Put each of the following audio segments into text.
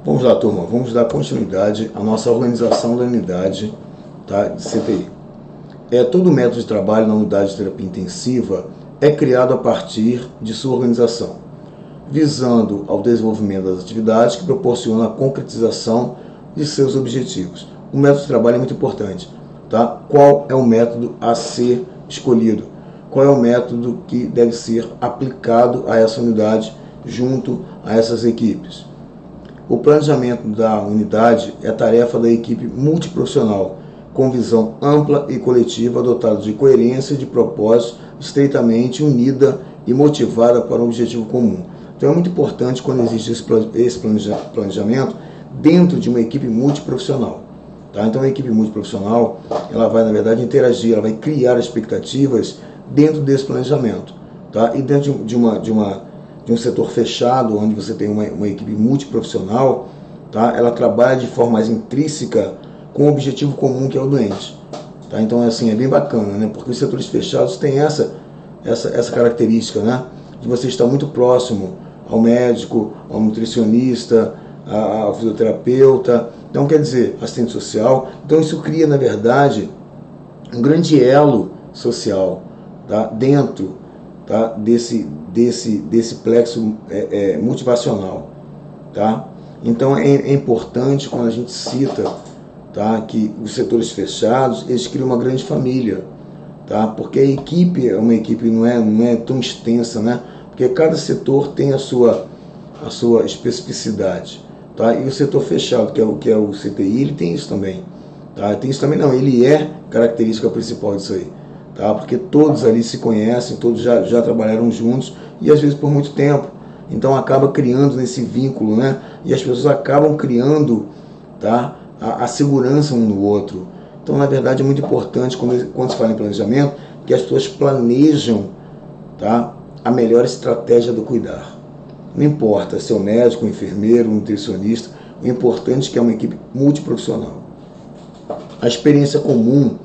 Vamos lá, turma, vamos dar continuidade à nossa organização da unidade, tá, de CTI. Todo método de trabalho na unidade de terapia intensiva é criado a partir de sua organização, visando ao desenvolvimento das atividades que proporcionam a concretização de seus objetivos. O método de trabalho é muito importante, tá? Qual é o método a ser escolhido? Qual é o método que deve ser aplicado a essa unidade junto a essas equipes? O planejamento da unidade é tarefa da equipe multiprofissional, com visão ampla e coletiva, dotada de coerência e de propósito, estreitamente unida e motivada para um objetivo comum. Então é muito importante quando existe esse planejamento dentro de uma equipe multiprofissional. Tá? Então a equipe multiprofissional, ela vai, na verdade, interagir, ela vai criar expectativas dentro desse planejamento. Tá? E dentro de um setor fechado, onde você tem uma equipe multiprofissional, tá? Ela trabalha de forma mais intrínseca com o objetivo comum, que é o doente. Tá? Então, assim, é bem bacana, né? Porque os setores fechados têm essa característica, né? De você estar muito próximo ao médico, ao nutricionista, ao fisioterapeuta, então, quer dizer, assistente social. Então, isso cria, na verdade, um grande elo social, tá? Dentro, tá? desse plexo motivacional, tá? Então é importante quando a gente cita, tá, que os setores fechados, eles criam uma grande família, tá? Porque a equipe é uma equipe não é tão extensa, né? Porque cada setor tem a sua especificidade, tá? E o setor fechado, que é o CTI, ele tem isso também, tá? Tem isso também não, ele é característica principal disso aí. Tá? Porque todos ali se conhecem, todos já trabalharam juntos e às vezes por muito tempo. Então acaba criando nesse vínculo, né? E as pessoas acabam criando, tá, a segurança um no outro. Então, na verdade, é muito importante quando se fala em planejamento que as pessoas planejam, tá, a melhor estratégia do cuidar. Não importa se é o médico, o enfermeiro, o nutricionista, o importante é que é uma equipe multiprofissional. A experiência comum,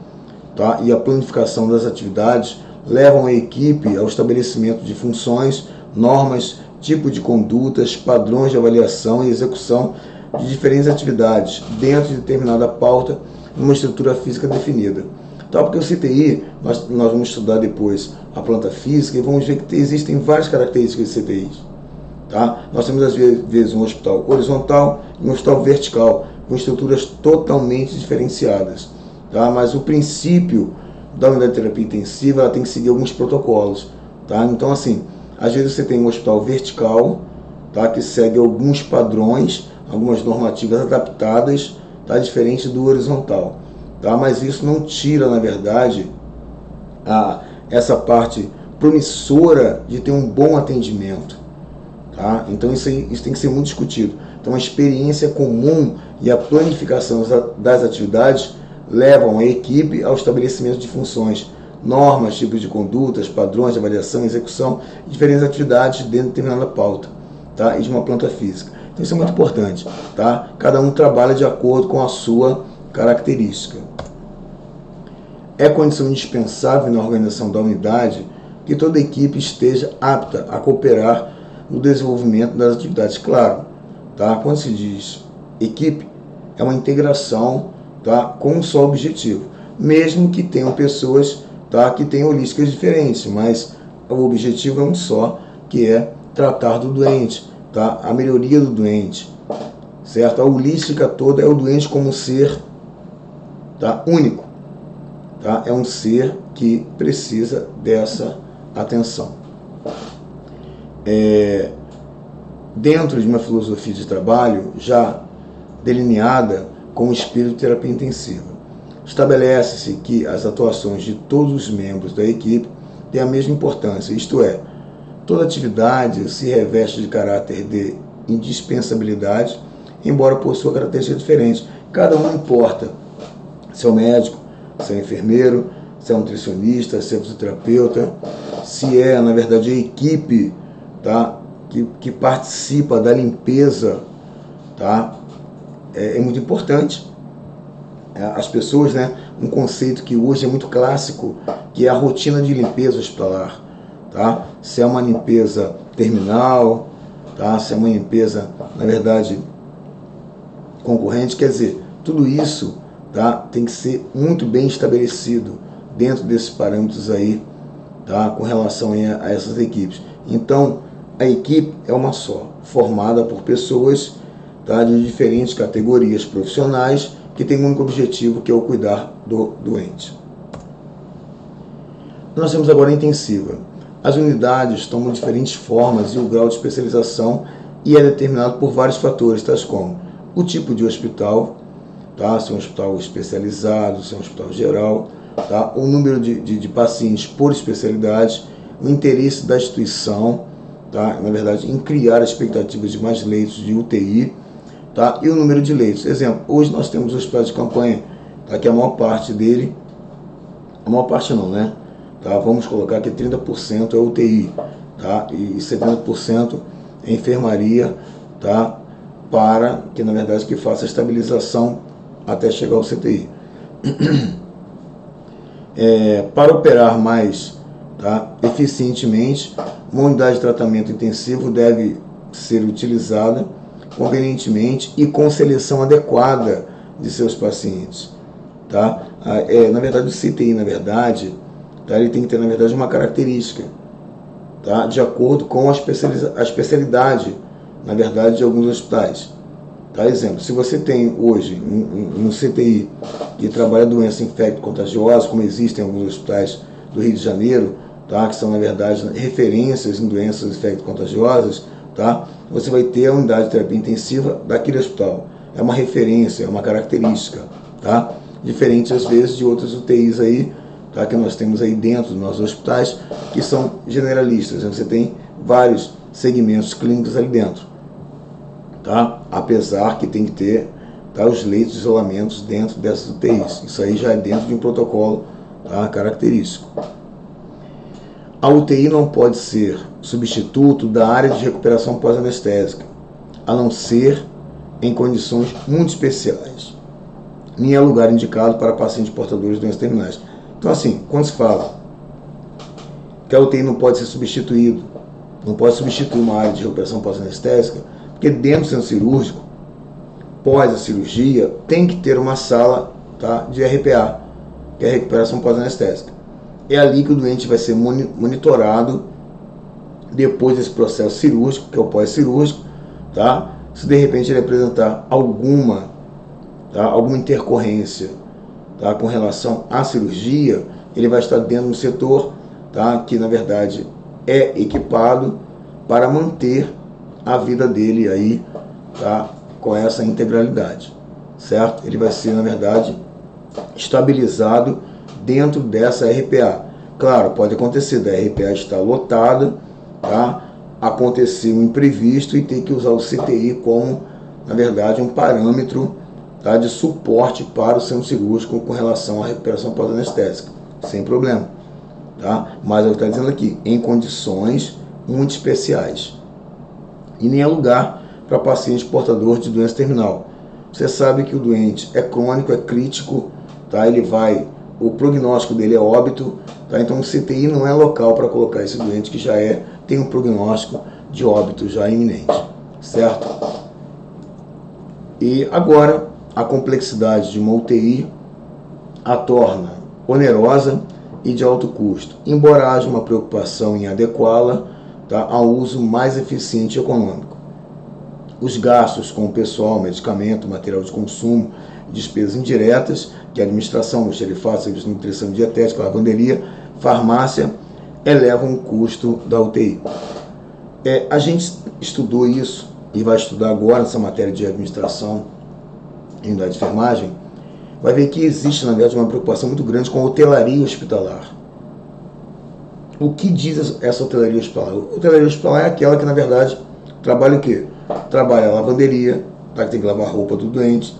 tá, e a planificação das atividades levam a equipe ao estabelecimento de funções, normas, tipo de condutas, padrões de avaliação e execução de diferentes atividades dentro de determinada pauta numa estrutura física definida. Tá, porque o CTI, nós vamos estudar depois a planta física e vamos ver que existem várias características de CTIs. Tá? Nós temos às vezes um hospital horizontal e um hospital vertical, com estruturas totalmente diferenciadas. Tá? Mas o princípio da unidade de terapia intensiva, ela tem que seguir alguns protocolos. Tá? Então, assim, às vezes você tem um hospital vertical, tá, que segue alguns padrões, algumas normativas adaptadas, tá, diferente do horizontal. Tá? Mas isso não tira, na verdade, essa parte promissora de ter um bom atendimento. Tá? Então isso tem que ser muito discutido. Então a experiência comum e a planificação das atividades levam a equipe ao estabelecimento de funções, normas, tipos de condutas, padrões de avaliação, execução de diferentes atividades dentro de determinada pauta, tá? E de uma planta física. Então isso é muito importante. Tá? Cada um trabalha de acordo com a sua característica. É condição indispensável na organização da unidade que toda equipe esteja apta a cooperar no desenvolvimento das atividades. Claro, tá? Quando se diz equipe, é uma integração, tá, com um só objetivo, mesmo que tenham pessoas, tá, que tenham holísticas diferentes, mas o objetivo é um só, que é tratar do doente, tá, a melhoria do doente, certo? A holística toda é o doente como um ser, tá, único, tá? É um ser que precisa dessa atenção. Dentro de uma filosofia de trabalho já delineada com o espírito de terapia intensiva, estabelece-se que as atuações de todos os membros da equipe têm a mesma importância, isto é, toda atividade se reveste de caráter de indispensabilidade, embora possua características diferentes. Cada um importa se é o médico, se é o enfermeiro, se é um nutricionista, se é um fisioterapeuta, se é, na verdade, a equipe, tá, que participa da limpeza, tá? É muito importante. As pessoas, né, um conceito que hoje é muito clássico, que é a rotina de limpeza hospitalar. Tá? Se é uma limpeza terminal, tá? Se é uma limpeza, na verdade, concorrente, quer dizer, tudo isso, tá, tem que ser muito bem estabelecido dentro desses parâmetros aí, tá, com relação a essas equipes. Então, a equipe é uma só, formada por pessoas, tá, de diferentes categorias profissionais que têm um único objetivo, que é o cuidar do doente. Nós temos agora a intensiva. As unidades tomam diferentes formas e o grau de especialização e é determinado por vários fatores, tais como o tipo de hospital, tá? Se é um hospital especializado, se é um hospital geral, tá? O número de pacientes por especialidade, o interesse da instituição, tá? Na verdade, em criar expectativas de mais leitos de UTI, tá? E o número de leitos. Exemplo, hoje nós temos o hospital de campanha, tá? Que a maior parte dele, a maior parte não, né? Tá? Vamos colocar que 30% é UTI, tá? E 70% é enfermaria, tá? Para que, na verdade, que faça a estabilização até chegar ao CTI. Para operar mais, tá, eficientemente, uma unidade de tratamento intensivo deve ser utilizada convenientemente e com seleção adequada de seus pacientes. Tá? Na verdade, o CTI, na verdade, tá, ele tem que ter, na verdade, uma característica, tá, de acordo com a especialidade, na verdade, de alguns hospitais. Tá, exemplo, se você tem hoje um CTI que trabalha doença infecto-contagiosa, como existem em alguns hospitais do Rio de Janeiro, tá, que são, na verdade, referências em doenças infecto-contagiosas, tá, você vai ter a unidade de terapia intensiva daquele hospital. É uma referência, é uma característica, tá? Diferente, às vezes, de outras UTIs aí, tá, que nós temos aí dentro dos nossos hospitais, que são generalistas, né? Você tem vários segmentos clínicos ali dentro. Tá? Apesar que tem que ter, tá, os leitos de isolamentos dentro dessas UTIs. Isso aí já é dentro de um protocolo, tá, característico. A UTI não pode ser substituto da área de recuperação pós-anestésica, a não ser em condições muito especiais. Nem é lugar indicado para pacientes portadores de doenças terminais. Então, assim, quando se fala que a UTI não pode ser substituído, não pode substituir uma área de recuperação pós-anestésica, porque dentro do centro cirúrgico, pós a cirurgia, tem que ter uma sala, tá, de RPA, que é a recuperação pós-anestésica. É ali que o doente vai ser monitorado depois desse processo cirúrgico, que é o pós-cirúrgico, tá? Se de repente ele apresentar alguma intercorrência, tá, com relação à cirurgia, ele vai estar dentro do setor, tá, que na verdade é equipado para manter a vida dele aí, tá, com essa integralidade, certo? Ele vai ser, na verdade, estabilizado dentro dessa RPA. Claro, pode acontecer da RPA estar lotada, tá, acontecer um imprevisto e ter que usar o CTI como, na verdade, um parâmetro, tá, de suporte para o centro cirúrgico com relação à recuperação pós-anestésica, sem problema, tá? Mas é o que está dizendo aqui, em condições muito especiais. E nem é lugar para paciente portador de doença terminal. Você sabe que o doente é crônico, é crítico, tá? O prognóstico dele é óbito, tá? Então o CTI não é local para colocar esse doente que já tem um prognóstico de óbito já iminente, certo? E agora, a complexidade de uma UTI a torna onerosa e de alto custo, embora haja uma preocupação em adequá-la, tá, ao uso mais eficiente e econômico. Os gastos com o pessoal, medicamento, material de consumo, despesas indiretas, que a administração, o xerifato, serviço de nutrição e dietética, lavanderia, farmácia, elevam o custo da UTI. A gente estudou isso e vai estudar agora nessa matéria de administração em unidade de enfermagem, vai ver que existe, na verdade, uma preocupação muito grande com a hotelaria hospitalar. O que diz essa hotelaria hospitalar? A hotelaria hospitalar é aquela que, na verdade, trabalha o quê? Trabalha a lavanderia, tá, que tem que lavar a roupa do doente.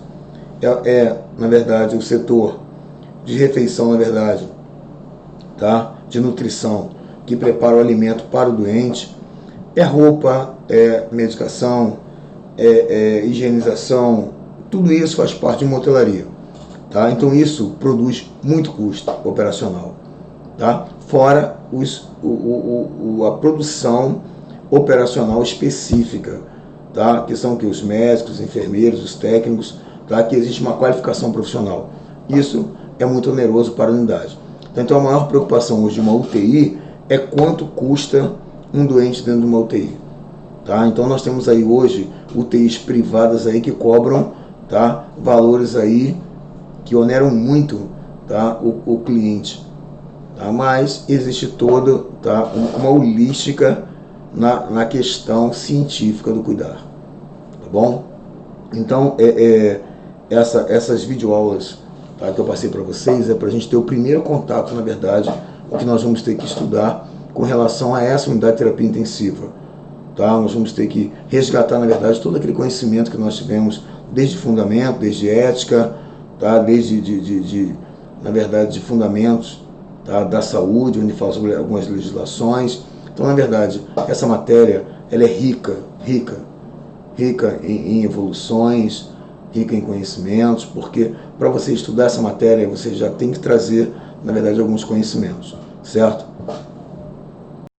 Na verdade, o setor de refeição, na verdade, tá, de nutrição, que prepara o alimento para o doente. É roupa, é medicação, higienização, tudo isso faz parte de uma hotelaria. Tá? Então isso produz muito custo operacional. Tá? Fora a produção operacional específica, tá? Que são que os médicos, os enfermeiros, os técnicos, tá? Que existe uma qualificação profissional. Isso é muito oneroso para a unidade. Então a maior preocupação hoje de uma UTI é quanto custa um doente dentro de uma UTI. Tá? Então nós temos aí hoje UTIs privadas aí que cobram, tá? Valores aí que oneram muito, tá? o cliente. Tá? Mas existe toda, tá? uma holística na questão científica do cuidar. Tá bom? Então essas videoaulas, tá, que eu passei para vocês é para a gente ter o primeiro contato, na verdade, o que nós vamos ter que estudar com relação a essa unidade de terapia intensiva. Tá? Nós vamos ter que resgatar, na verdade, todo aquele conhecimento que nós tivemos desde fundamento, desde ética, tá? Desde na verdade, de fundamentos, tá? Da saúde, onde fala sobre algumas legislações. Então, na verdade, essa matéria ela é rica em evoluções, rica em conhecimentos, porque para você estudar essa matéria, você já tem que trazer, na verdade, alguns conhecimentos, certo?